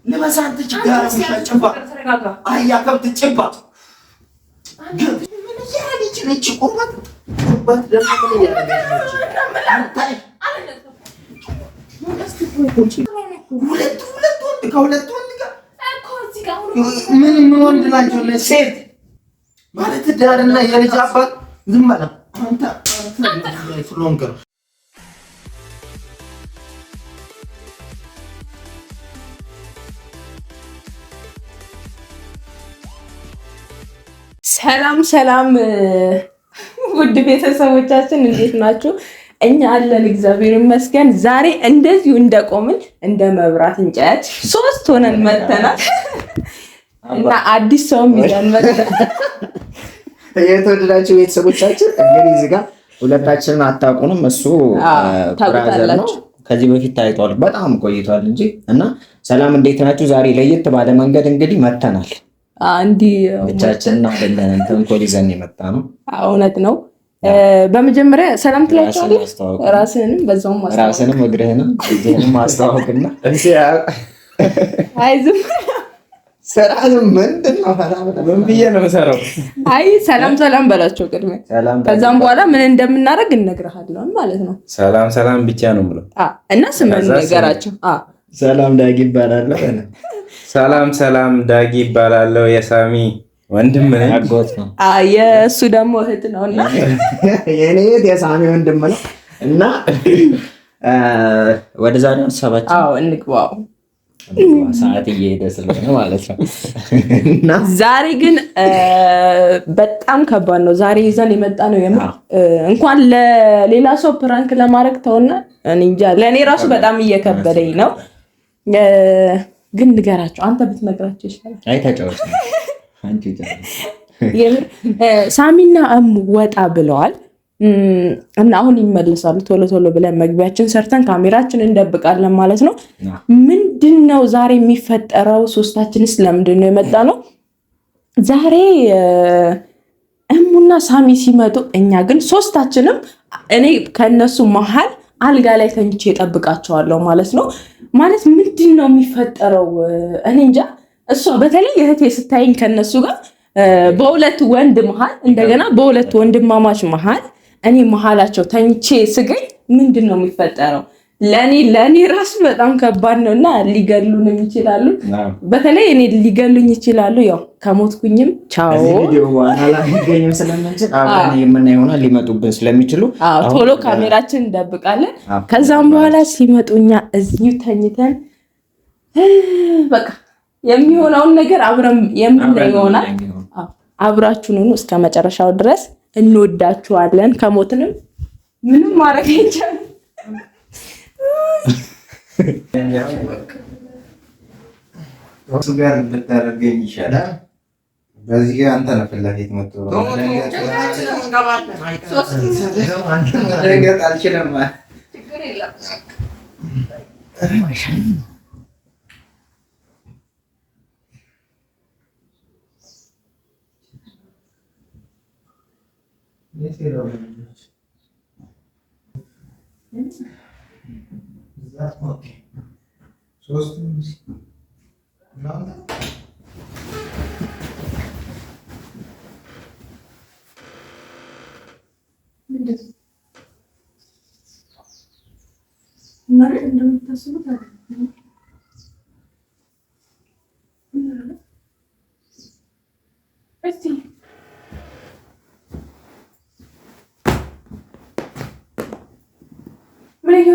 ለማሳንት ችግር ጭባ አያ ከብት ጭባ ምን ያለች ነች ቁርበት ቁርበት ደግሞ ምን ያለች ሁለት ወንድ ከሁለት ወንድ ጋር ምን ወንድ ናቸው? ሴት ማለት ዳርና የልጅ አባት ዝም በላ አንተ ፍሎንከር ሰላም ውድ ቤተሰቦቻችን እንዴት ናችሁ? እኛ አለን እግዚአብሔር ይመስገን። ዛሬ እንደዚሁ እንደቆምን እንደ መብራት እንጨት ሶስት ሆነን መተናል እና አዲስ ሰውም ይዘን መተናል። የተወደዳችሁ ቤተሰቦቻችን እንግዲህ እዚህ ጋር ሁለታችንን አታውቁንም። እሱ ብራዘር ነው፣ ከዚህ በፊት ታይቷል፣ በጣም ቆይቷል እንጂ እና ሰላም እንዴት ናችሁ? ዛሬ ለየት ባለ መንገድ እንግዲህ መተናል። እንዲህ ብቻችንን አይደለም ተንኮል ይዘን የመጣ ነው። እውነት ነው። በመጀመሪያ ሰላም ትላቸዋለህ። ራስህንም በዛውም ማስተዋወቅ፣ ራስህንም እግርህንም እጅህንም ማስተዋወቅና አይዝም ሰላም ምንድን ነው? ምን ብዬ ነው የምሰራው? አይ ሰላም በላቸው ቅድሜ፣ ከዛም በኋላ ምን እንደምናደርግ እነግርሃለን ማለት ነው። ሰላም ብቻ ነው የምለው እና ስምን ነገራቸው። ሰላም ዳጊ ይባላለሁ። ሰላም ዳጊ ይባላለሁ። የሳሚ ወንድም ነኝ፣ አጎት ነው። የእሱ ደግሞ እህት ነው እና የኔ እህት የሳሚ ወንድም ነው እና ወደ ዛሬው ሀሳባችን እንግባው። ሰዓት እየሄደ ስለሆነ ማለት ነው። እና ዛሬ ግን በጣም ከባድ ነው። ዛሬ ይዘን የመጣ ነው እንኳን ለሌላ ሰው ፕራንክ ለማድረግ ተውና እንጃ ለእኔ ራሱ በጣም እየከበደኝ ነው። ግን ንገራቸው፣ አንተ ብትነግራቸው ይሻላል። አይ ተጫወት አንቺ ሳሚና እሙ ወጣ ብለዋል እና አሁን ይመለሳሉ። ቶሎ ብለን መግቢያችን ሰርተን ካሜራችን እንደብቃለን ማለት ነው። ምንድነው ዛሬ የሚፈጠረው? ሶስታችንስ ለምንድን ነው የመጣ ነው? ዛሬ እሙና ሳሚ ሲመጡ እኛ ግን ሶስታችንም እኔ ከነሱ መሀል አልጋ ላይ ተኝቼ እጠብቃቸዋለሁ ማለት ነው። ማለት ምንድን ነው የሚፈጠረው? እኔ እንጃ። እሷ በተለይ እህቴ ስታይኝ ከነሱ ጋር በሁለት ወንድ መሀል እንደገና በሁለት ወንድማማች መሀል እኔ መሀላቸው ተኝቼ ስገኝ ምንድን ነው የሚፈጠረው? ለእኔ ራሱ በጣም ከባድ ነው እና ሊገሉንም ይችላሉ። በተለይ እኔ ሊገሉኝ ይችላሉ። ያው ከሞትኩኝም ቻው ይሆናል ሊመጡብን ስለሚችሉ ቶሎ ካሜራችን እንደብቃለን። ከዛም በኋላ ሲመጡኛ እዚሁ ተኝተን በቃ የሚሆነውን ነገር አብረን የምናየው ይሆናል። አብራችሁን ሁኑ እስከ መጨረሻው ድረስ። እንወዳችኋለን። ከሞትንም ምንም ማድረግ አይቻልም። እሱ ጋር ብታደርገኝ ይሻላል። በዚህ ጋር አንተ ነህ ፊት ለፊት የምትውለው።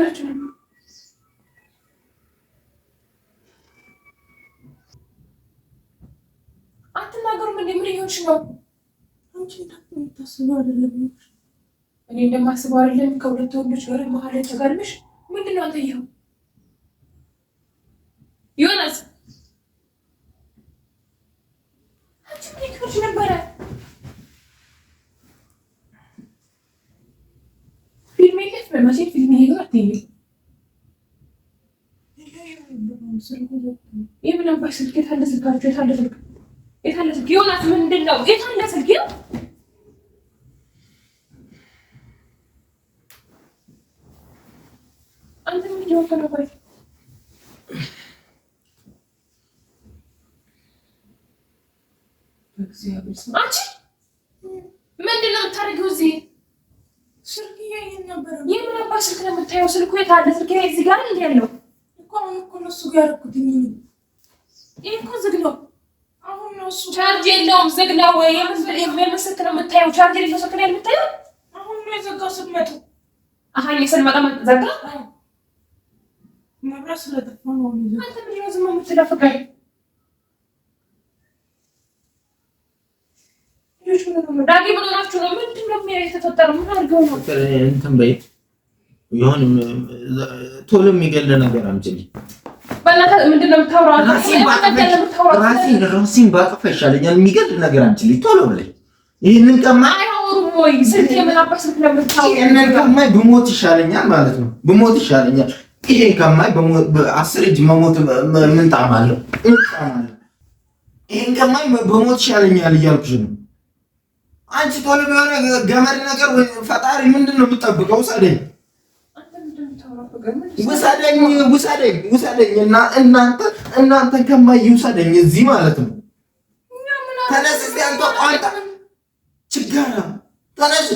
አልችልም። አትናገሩም እንዴ? ምን ይሆንሽ ነው? አንቺ እንደምታስበው አይደለም። እኔ እንደማስበው አይደለም። ከሁለት ወንዶች ጋር መሀል ላይ ተጋልመሽ ምንድን ነው አንተ? ይኸው ዮናስ አንቺ ምን ይሆንሽ ነበረ? ፊልም የለሽ በማሴት ፊልም ይሄ ጋር ትይኝ የምን አባሽ ስልክ የታለ ስልካችሁ? የታለ ስልክ? የታለ ስልክ? ዮናስ ምንድን ነው? የታለ ስልክ? አንተ ምን ይወከለ ባይ በእግዚአብሔር ስም አንቺ ምንድን ነው የምታደርጊው እዚህ? ስልክ እያየን ነበር። የምን አባት ስልክ ነው የምታየው? ስልኩ የት አለ? ስልክ እዚህ ጋር እንዴ ያለው እኮ አሁን እኮ ነው እሱ ጋር ያደረኩት። ይሄ እኮ ዝግ ነው። አሁን ነው እሱ ቻርጅ የለውም። ዝግ ነው ወይ? የምን ስልክ ነው የምታየው? ቻርጅ የሌለው ስልክ ነው የምታየው? አሁን ነው የዘጋው ስትመጡ። አሃ የሰልመጣ ዘጋ። መብራት ስለጠፋ ነው። አንተ ምን ነው ዝም የምትለፈቀኝ? ዳጊ ምን ሆናችሁ ነው? ምንድን ነው የተፈጠረው? ምን አድርገው ነው? እንትን በይ ይሁን ቶሎ የሚገል ነገር አምጪልኝ። በእናትህ ምንድን ነው የምታወራው? ራሴን ባጠፋ ይሻለኛል። የሚገል ነገር አምጪልኝ ቶሎ ብለሽ። ይሄንን ቀማይ አይወሩም ወይ? ስልክ የምናባር ስልክ ነው የምታወራው? ይሄንን ቀማይ ብሞት ይሻለኛል ማለት ነው። ብሞት ይሻለኛል። ይሄ ቀማይ በ10 እጅ መሞት ምን ጣዕም አለው? ይሄን ቀማይ በሞት ይሻለኛል እያልኩሽ ነው። አንቺ ቶሎ የሆነ ገመድ ነገር ወይ ፈጣሪ ምንድን ነው የምጠብቀው? ውሰደኝ እና እናንተን ከማይ ውሰደኝ እዚህ ማለት ነው። ተነስ እስኪ አንተ ቋንጣ ችጋራ ተነስ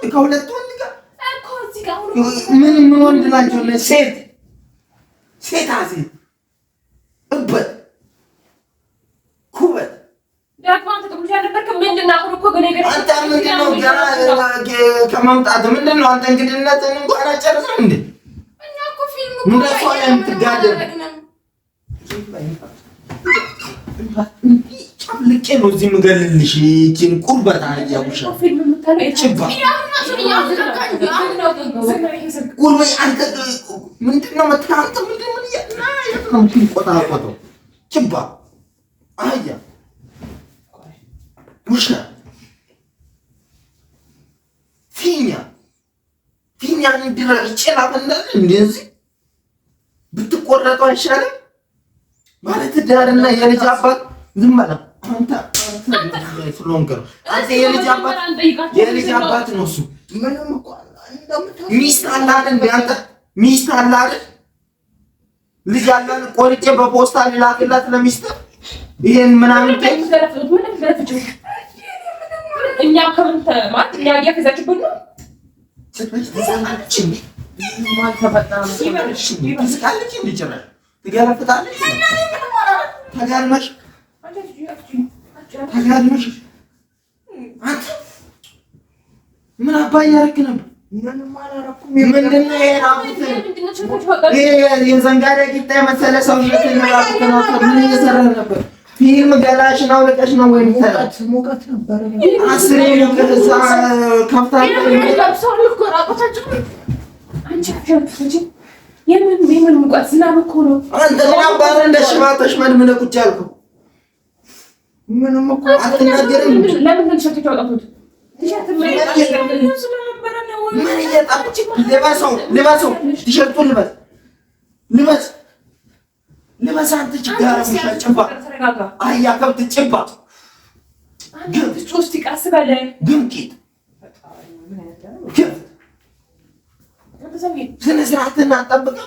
ከሁለት ወንድ ጋር ምን ወንድ ናቸው? ሴት እበት ኩበት ከመምጣት ምንድን ነው? አንተ እንግድነትን እንኳን አጨርስም እንዴ? እንደሷ ላይ የምትጋደል ጨምልቄ ነው እዚህ የምገልልሽ። ይህችን ቁርበት አያውሻ ምንድን ነው መታንተ ምንድን ነው ቆጣቆጠው ችባ አህያ ውሻ ፊኛ እንድራ ይችላል እንደዚህ ብትቆረጠው አይሻልም? ማለት ዳርና የልጅ አባት ዝም ማለት አንተ የልጅ አባት ነው እሱ። ምንም እኮ ሚስት አለ አይደል? አንተ ሚስት አለ አይደል? ልጅ አለን ቆርጬ በፖስታ ላክላት ለሚስት ይሄን ምናምን እኛ ከምን ማለት እኛ ያፈዛችሁብን ነው። ተጋድመሽ ምን አባይ ያደርግ ነበር? ምንድን ነው ይሄ የዘንጋዳ ቂጣ የመሰለ ሰውነት ምን እየሰራ ነበር? ፊልም ገላሽን አውልቀሽ ነው ወይ ሙቀት ነበር? አስሬ ሙቀት ከፍታ የምን ሙቀት? ዝናብ እኮ ነው። አንተ ምን አባረ እንደ ሽማተሽ መድምነ ቁጭ ያልከው? ምንም እኮ አትናገርም። ለምን ነው ሸክቶ ያወጣሁት? ልበሰው ቲሸርቱን ልበስ አንተ ችጋራ ጭባ አህያ ከብት ጭባ ሶስት ቀስ በለ ግምቂት ስነ ስርዓትን አጠብቀህ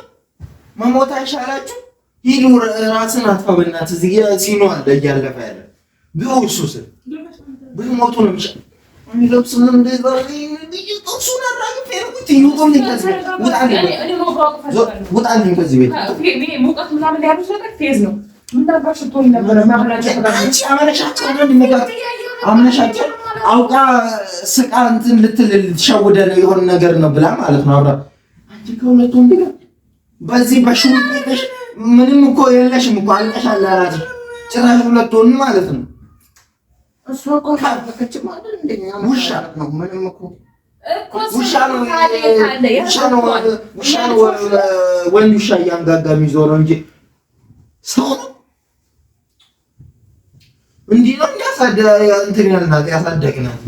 መሞት አይሻላችሁ? ሂዱ ራስን አጥፋ በእናትህ። እዚህ ሲኖ አለ እያለፈ ያለ ቢሆንሱ ስል ብሞቱ ነው የሚሻለው። ለብስም እንደዛ እሱን አራግፌ ያልኩት ውጣልኝ ከዚህ ቤት። ሙቀት ምናምን ያሉት ነገር ፌዝ ነው። አምነሻቸው አውቃ ስቃ እንትን ልትሸውደን የሆነ ነገር ነው ብላ ማለት ነው። አብራ አንቺ ከሁለቱ ወንድ ጋር በዚህ በሽውጤሽ ምንም እኮ የለሽም እኮ አልቀሻል አላት። ጭራሽ ሁለት ወንድ ማለት ነው። እሷ እኮ ታፈከች ማለት እንደኛ ውሻ ነው። ምንም እኮ ውሻ ነው ወንድ ውሻ እያንጋጋ የሚዞረው እንጂ ሰው ነው። እንዲህ ነው እንትን ያልናት ያሳደግናት።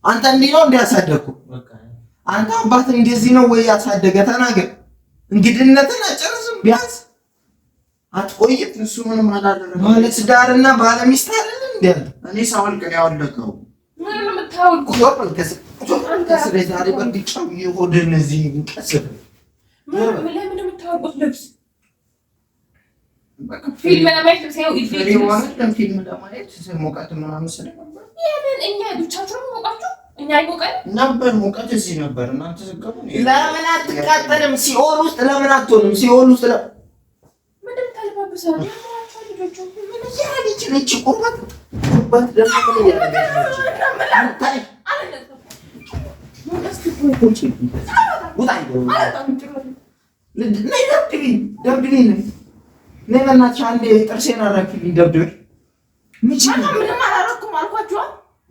አንተ እንዲህ ነው እንዲያሳደግኩ አንተ አባት እንደዚህ ነው ወይ ያሳደገ? ተናገር። እንግድነትን አጨርስም ቢያንስ አትቆይም። እሱ ምንም አላደረገም። ማለት ዳርና ባለሚስት አይደል እንዴ? እኔ ሳወልቅ ነው ያወለቀው። ምን የምታወልቁ ከስሬ ዛሬ በግጫው ይሆድን እዚህ ቀስር ለምን የምታወልቁት ልብስ ፊልም ለማየት ሙቀት ምናምን ስለነበር እኛ ብቻችሁን ሞቃችሁ እኛ አይሞቀን ነበር። ሙቀት እዚህ ነበር። እናንተ ዘገቡ። ለምን አትቃጠልም? ሲኦል ውስጥ ለምን አትሆንም? ሲኦል ውስጥ ምንድን ታልባብሰው ልጆቹ ምን ያለች ነች? ቁርበት ደግሞ ምን ያለች ደብድቢኝ ነይ በእናትሽ አንዴ ጥርሴን አራግፊልኝ። ደብድበኝ። ምንም አላደረኩም አልኳችኋ።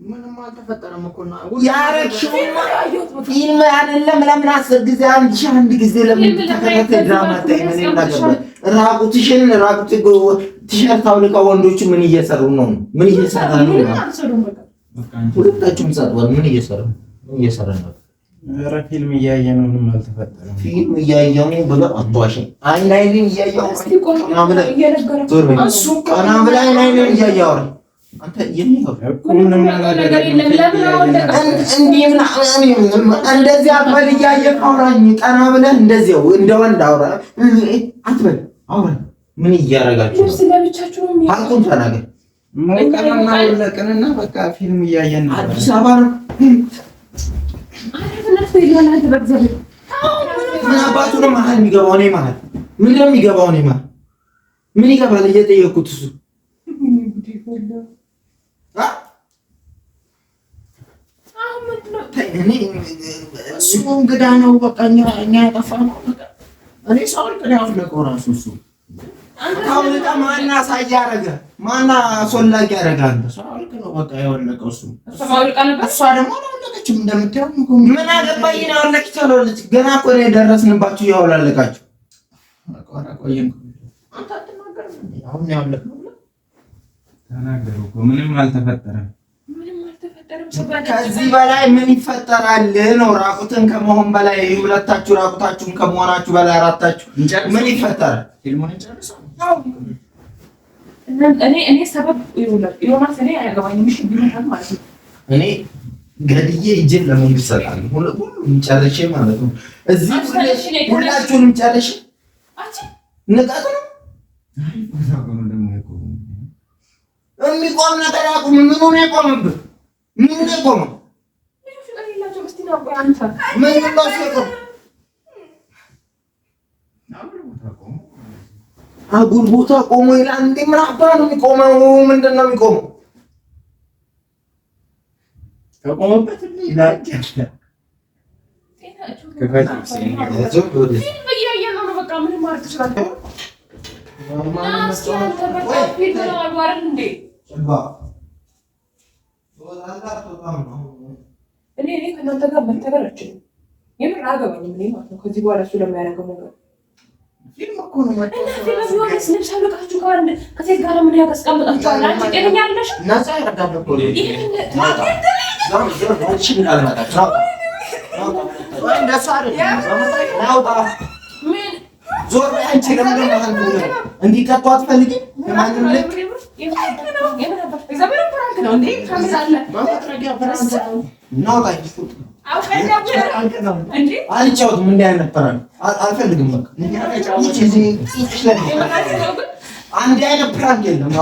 ምንም አልተፈጠረም እኮ ነው ያረግሽው ፊልም አይደለም። ለምን አስር ጊዜ አንድ ጊዜ ለምን ተከታታይ ድራማ ታይመን እናገር? ራቁትሽን ቲሸርት አውልቀው ወንዶቹ ምን እየሰሩ ነው? ምን እየሰራ ነው? ሁለታችሁም ጸጥወል ምን እየሰሩ ነው? ኧረ ፊልም እያየ ነው። ምንም አልተፈጠረም። ፊልም እያየሁ ነው ብሎ አትዋሽኝ። አይኔን እያየሁ ቀና ብለህ አይኔን እያየሁ አውራኝ። አንተ እንደዚህ አትበል። እያየህ አውራኝ። ቀና ብለህ እንደዚያው እንደ ወንድ አውራ አትበል። አውራኝ። ምን እያደረጋችሁ ነው? አልኩን ተናገር። ቀንና በቃ ፊልም እያየን ነው። አዲስ አበባ ነው። ምን አባቱ ነው መሀል የሚገባው? እኔ መሀል ምን ነው የሚገባው? እኔ መሀል ምን ይገባል? እየጠየኩት እሱ እንግዳ ነው። በቃ እኛ ያጠፋነው እኔ ሳወልቅ ነው ያወለቀው እራሱ እሱ። ታውልቀ ማና ሳያረገ ማና አስወላቂ ያደርጋል። ሳወልቅ ነው በቃ ያወለቀው እሱ። እሷ ደግሞ አልወለቀችም። እንደምታየው ምን አገባኝ ነው ያወለቀች አልወለቀች። ገና እኮ ነው የደረስንባችሁ። ያወላለቃችሁ ቆየን። አንተ አትናገርም። አሁን ያወለቅነው ተናገሩ እኮ ምንም አልተፈጠረም። ከዚህ በላይ ምን ይፈጠራል ነው? ራቁትን ከመሆን በላይ ሁለታችሁ ራቁታችሁን ከመሆናችሁ በላይ አራታችሁ ምን ይፈጠራል? ፊልሙን እንጨርሰው። እኔ ሰበብ ዮናስ እኔ አያገባኝም። እሺ ቢሆን ማለት ነው እኔ ገድዬ እጄን ለመንግስት እሰጣለሁ። ሁሉንም ጨርሼ ማለት ነው። እዚህ ሁላችሁንም ጨርሼ ንቀት ነው የሚቆም ነገር አቁም። ምኑ ነው የቆመብህ? ምኑ ነው የቆመው? ምን ነው የቆመው? አጉል ቦታ ቆሞ ይላል እንዴ? ምን አባ ነው የሚቆመው? ምንድን ነው የሚቆመው? ከቆመበት ይላል። እኔ ከእናንተ ጋር መተገር አልችልም። የምር አገባኝም እኔ ማለት ነው። ከዚህ በኋላ እሱ ለሚያደርገው ነገር ፊልም እኮ ነው ልብስ አውልቃችሁ ከሴት ጋር ምን ያስቀምጣችኋል? አንቺ ጤነኛ አይደለሽ። ነፃ ያደርጋል እኮ ዞር በይ አንቺ። ለምን እንዲቀጡ አትፈልጊም? ማንም ልክ አልጫወትም። እንዲህ አይነት ፕራንክ አልፈልግም። አንድ አይነት ፕራንክ የለም።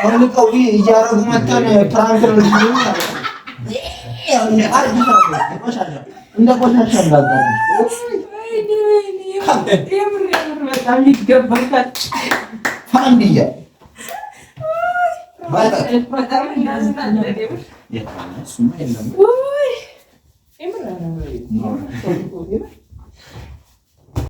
አውልቀው እያደረጉ መተን ፕራንክ ነው እንደ ቆሻሻ በጣም ይገባታል። ፋንዲያ በጣም